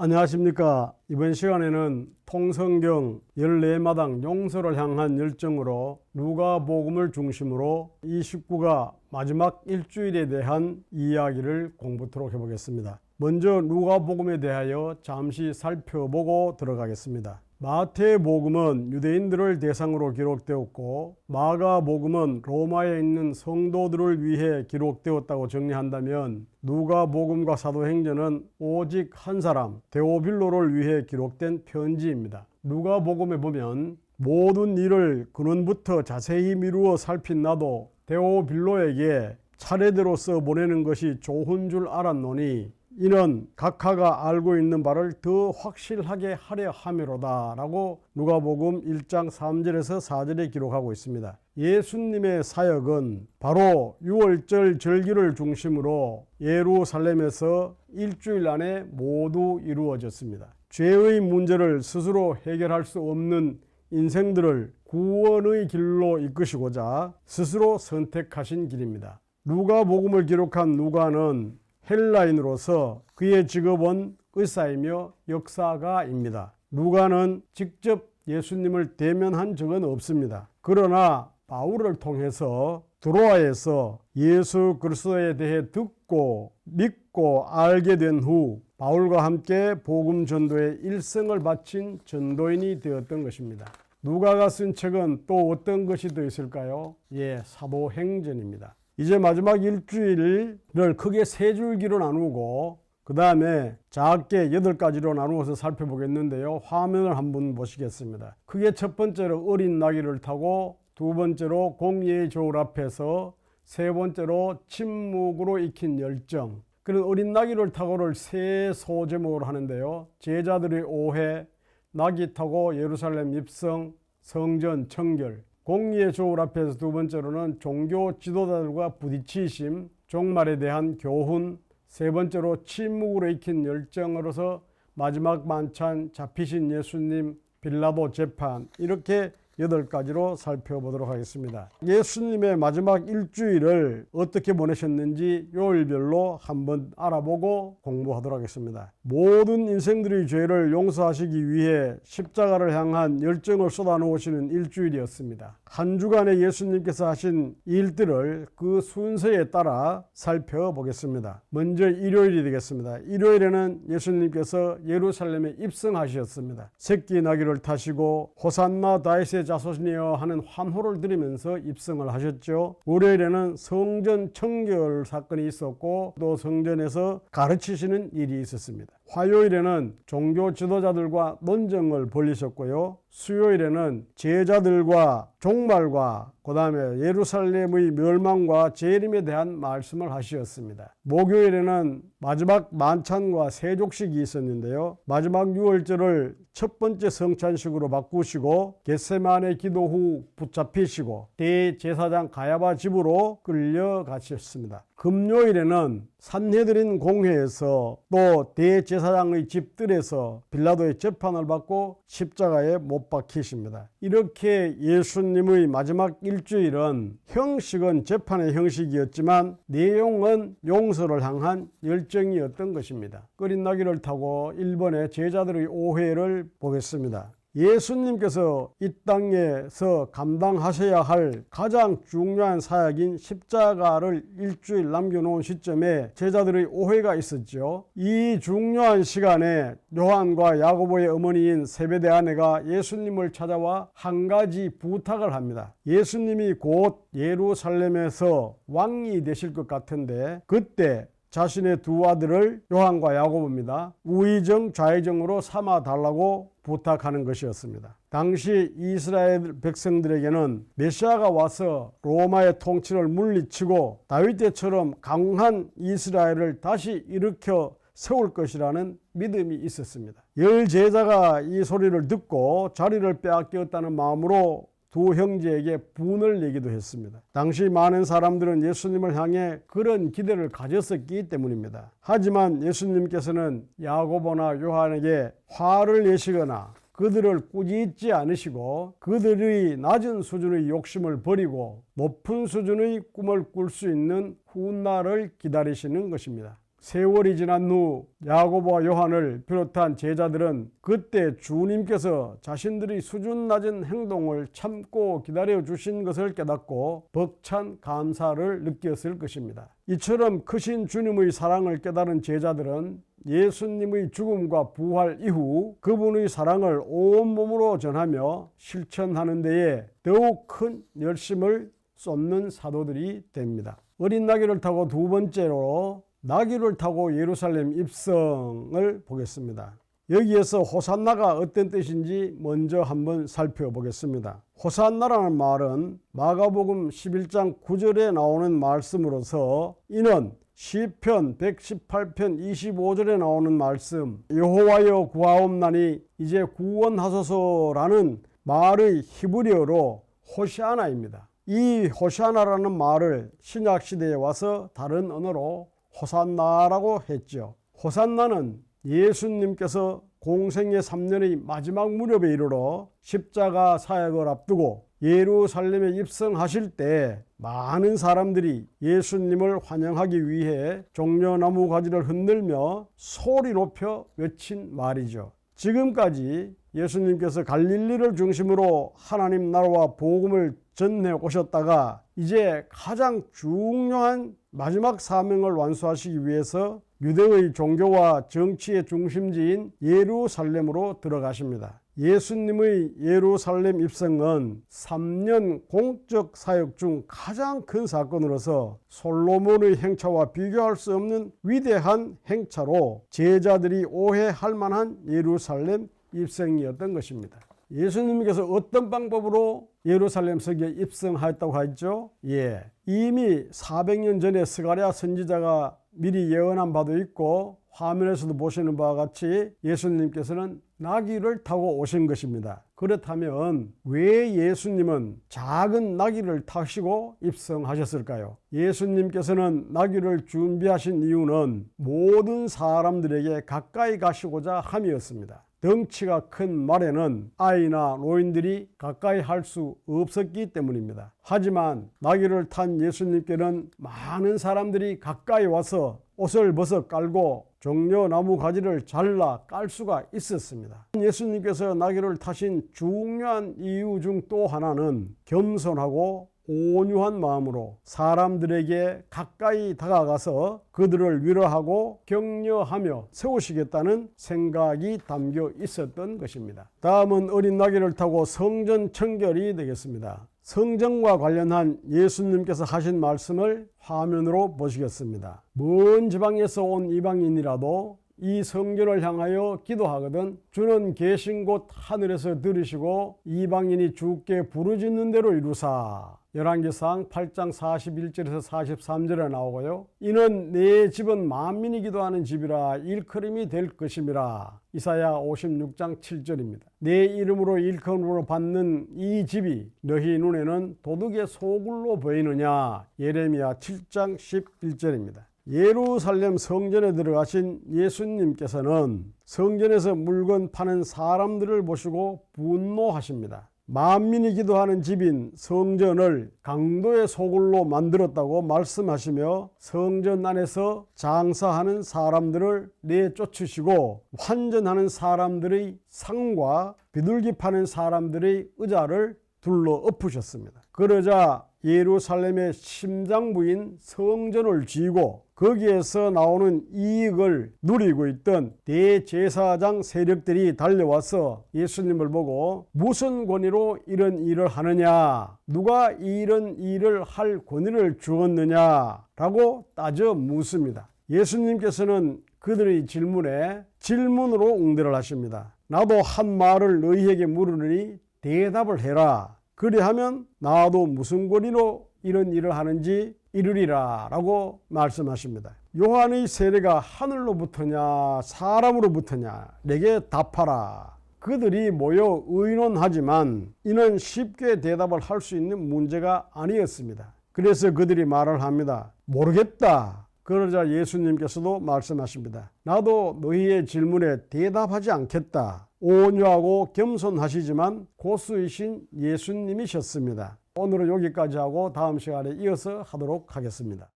안녕하십니까. 이번 시간에는 통성경 14마당 용서를 향한 열정으로 누가복음을 중심으로 이 식구가 마지막 일주일에 대한 이야기를 공부토록 해보겠습니다. 먼저 누가복음에 대하여 잠시 살펴보고 들어가겠습니다. 마태복음은 유대인들을 대상으로 기록되었고 마가복음은 로마에 있는 성도들을 위해 기록되었다고 정리한다면 누가복음과 사도행전은 오직 한 사람 데오빌로를 위해 기록된 편지입니다. 누가복음에 보면 모든 일을 근원부터 자세히 미루어 살핀 나도 데오빌로에게 차례대로 써보내는 것이 좋은 줄 알았노니 이는 각하가 알고 있는 바를 더 확실하게 하려 함이로다 라고 누가복음 1장 3절에서 4절에 기록하고 있습니다. 예수님의 사역은 바로 6월절 절기를 중심으로 예루살렘에서 일주일 안에 모두 이루어졌습니다. 죄의 문제를 스스로 해결할 수 없는 인생들을 구원의 길로 이끄시고자 스스로 선택하신 길입니다. 누가복음을 기록한 누가는 헬라인으로서 그의 직업은 의사이며 역사가입니다. 누가는 직접 예수님을 대면한 적은 없습니다. 그러나 바울을 통해서 드로아에서 예수 그리스도에 대해 듣고 믿고 알게 된 후 바울과 함께 복음 전도에 일생을 바친 전도인이 되었던 것입니다. 누가가 쓴 책은 또 어떤 것이 더 있을까요? 사도행전입니다. 이제 마지막 일주일을 크게 세 줄기로 나누고 그 다음에 작게 8가지로 나누어서 살펴보겠는데요. 화면을 한번 보시겠습니다. 크게 첫 번째로 어린 나귀를 타고, 두 번째로 공의의 저울 앞에서, 세 번째로 침묵으로 익힌 열정. 그런 어린 나귀를 타고를 세 소제목으로 하는데요. 제자들의 오해, 나귀 타고 예루살렘 입성, 성전 청결. 공의의 저울 앞에서 두 번째로는 종교 지도자들과 부딪히심, 종말에 대한 교훈, 세 번째로 침묵으로 익힌 열정으로서 마지막 만찬, 잡히신 예수님, 빌라도 재판, 이렇게 8가지로 살펴보도록 하겠습니다. 예수님의 마지막 일주일을 어떻게 보내셨는지 요일별로 한번 알아보고 공부하도록 하겠습니다. 모든 인생들의 죄를 용서하시기 위해 십자가를 향한 열정을 쏟아놓으시는 일주일이었습니다. 한 주간에 예수님께서 하신 일들을 그 순서에 따라 살펴보겠습니다. 먼저 일요일이 되겠습니다. 일요일에는 예수님께서 예루살렘에 입성하셨습니다. 새끼 나귀를 타시고 호산나 다윗의 자손이여 하는 환호를 들으면서 입성을 하셨죠. 월요일에는 성전 청결 사건이 있었고 또 성전에서 가르치시는 일이 있었습니다. 화요일에는 종교 지도자들과 논쟁을 벌이셨고요. 수요일에는 제자들과 종말과 그 다음에 예루살렘의 멸망과 재림에 대한 말씀을 하셨습니다. 목요일에는 마지막 만찬과 세족식이 있었는데요. 마지막 6월절을 첫 번째 성찬식으로 바꾸시고 겟세마네 기도 후 붙잡히시고 대제사장 가야바 집으로 끌려가셨습니다. 금요일에는 산헤드린 공회에서 또 대제사장의 집들에서 빌라도의 재판을 받고 십자가에 못 박히십니다. 이렇게 예수님의 마지막 일주일은 형식은 재판의 형식이었지만 내용은 용서를 향한 열정이었던 것입니다. 끓인 나귀를 타고 1번의 제자들의 오해를 보겠습니다. 예수님께서 이 땅에서 감당하셔야 할 가장 중요한 사역인 십자가를 일주일 남겨놓은 시점에 제자들의 오해가 있었죠. 이 중요한 시간에 요한과 야고보의 어머니인 세베대 아내가 예수님을 찾아와 한 가지 부탁을 합니다. 예수님이 곧 예루살렘에서 왕이 되실 것 같은데 그때 자신의 두 아들을 요한과 야고보입니다. 우의정 좌의정으로 삼아 달라고 부탁하는 것이었습니다. 당시 이스라엘 백성들에게는 메시아가 와서 로마의 통치를 물리치고 다윗 때처럼 강한 이스라엘을 다시 일으켜 세울 것이라는 믿음이 있었습니다. 10제자가 이 소리를 듣고 자리를 빼앗겼다는 마음으로 두 형제에게 분을 내기도 했습니다. 당시 많은 사람들은 예수님을 향해 그런 기대를 가졌었기 때문입니다. 하지만 예수님께서는 야고보나 요한에게 화를 내시거나 그들을 꾸짖지 않으시고 그들의 낮은 수준의 욕심을 버리고 높은 수준의 꿈을 꿀 수 있는 훗날을 기다리시는 것입니다. 세월이 지난 후 야고보와 요한을 비롯한 제자들은 그때 주님께서 자신들이 수준 낮은 행동을 참고 기다려 주신 것을 깨닫고 벅찬 감사를 느꼈을 것입니다. 이처럼 크신 주님의 사랑을 깨달은 제자들은 예수님의 죽음과 부활 이후 그분의 사랑을 온몸으로 전하며 실천하는 데에 더욱 큰 열심을 쏟는 사도들이 됩니다. 어린 나귀를 타고 두 번째로 나귀를 타고 예루살렘 입성을 보겠습니다. 여기에서 호산나가 어떤 뜻인지 먼저 한번 살펴보겠습니다. 호산나라는 말은 마가복음 11장 9절에 나오는 말씀으로서 이는 시편 118편 25절에 나오는 말씀 여호와여 구하옵나니 이제 구원하소서라는 말의 히브리어로 호시아나입니다. 이 호시아나라는 말을 신약시대에 와서 다른 언어로 호산나라고 했죠. 호산나는 예수님께서 공생의 3년의 마지막 무렵에 이르러 십자가 사역을 앞두고 예루살렘에 입성하실 때 많은 사람들이 예수님을 환영하기 위해 종려나무 가지를 흔들며 소리 높여 외친 말이죠. 지금까지 예수님께서 갈릴리를 중심으로 하나님 나라와 복음을 전해 오셨다가 이제 가장 중요한 마지막 사명을 완수하시기 위해서 유대의 종교와 정치의 중심지인 예루살렘으로 들어가십니다. 예수님의 예루살렘 입성은 3년 공적 사역 중 가장 큰 사건으로서 솔로몬의 행차와 비교할 수 없는 위대한 행차로 제자들이 오해할 만한 예루살렘 입성이었던 것입니다. 예수님께서 어떤 방법으로 예루살렘 성에 입성하였다고 했죠? 이미 400년 전에 스가랴 선지자가 미리 예언한 바도 있고 화면에서도 보시는 바와 같이 예수님께서는 나귀를 타고 오신 것입니다. 그렇다면 왜 예수님은 작은 나귀를 타시고 입성하셨을까요? 예수님께서는 나귀를 준비하신 이유는 모든 사람들에게 가까이 가시고자 함이었습니다. 덩치가 큰 말에는 아이나 노인들이 가까이 할 수 없었기 때문입니다. 하지만 나귀를 탄 예수님께는 많은 사람들이 가까이 와서 옷을 벗어 깔고 종려나무 가지를 잘라 깔 수가 있었습니다. 예수님께서 나귀를 타신 중요한 이유 중 또 하나는 겸손하고 온유한 마음으로 사람들에게 가까이 다가가서 그들을 위로하고 격려하며 세우시겠다는 생각이 담겨 있었던 것입니다. 다음은 어린 나귀를 타고 성전 청결이 되겠습니다. 성전과 관련한 예수님께서 하신 말씀을 화면으로 보시겠습니다. 먼 지방에서 온 이방인이라도 이 성전을 향하여 기도하거든 주는 계신 곳 하늘에서 들으시고 이방인이 주께 부르짖는 대로 이루사. 열왕기상 8장 41절에서 43절에 나오고요. 이는 내 집은 만민이 기도하는 집이라 일컬음이 될 것임이라. 이사야 56장 7절입니다. 내 이름으로 일컬음으로 받는 이 집이 너희 눈에는 도둑의 소굴로 보이느냐. 예레미야 7장 11절입니다. 예루살렘 성전에 들어가신 예수님께서는 성전에서 물건 파는 사람들을 보시고 분노하십니다. 만민이 기도하는 집인 성전을 강도의 소굴로 만들었다고 말씀하시며 성전 안에서 장사하는 사람들을 내쫓으시고 환전하는 사람들의 상과 비둘기 파는 사람들의 의자를 둘러 엎으셨습니다. 그러자 예루살렘의 심장부인 성전을 쥐고 거기에서 나오는 이익을 누리고 있던 대제사장 세력들이 달려와서 예수님을 보고 무슨 권위로 이런 일을 하느냐, 누가 이런 일을 할 권위를 주었느냐 라고 따져 묻습니다. 예수님께서는 그들의 질문에 질문으로 응대를 하십니다. 나도 한 말을 너희에게 물으니 대답을 해라. 그리하면 나도 무슨 권위로 이런 일을 하는지 이르리라 라고 말씀하십니다. 요한의 세례가 하늘로부터냐 사람으로부터냐 내게 답하라. 그들이 모여 의논하지만 이는 쉽게 대답을 할 수 있는 문제가 아니었습니다. 그래서 그들이 말을 합니다. 모르겠다. 그러자 예수님께서도 말씀하십니다. 나도 너희의 질문에 대답하지 않겠다. 온유하고 겸손하시지만 고수이신 예수님이셨습니다. 오늘은 여기까지 하고 다음 시간에 이어서 하도록 하겠습니다.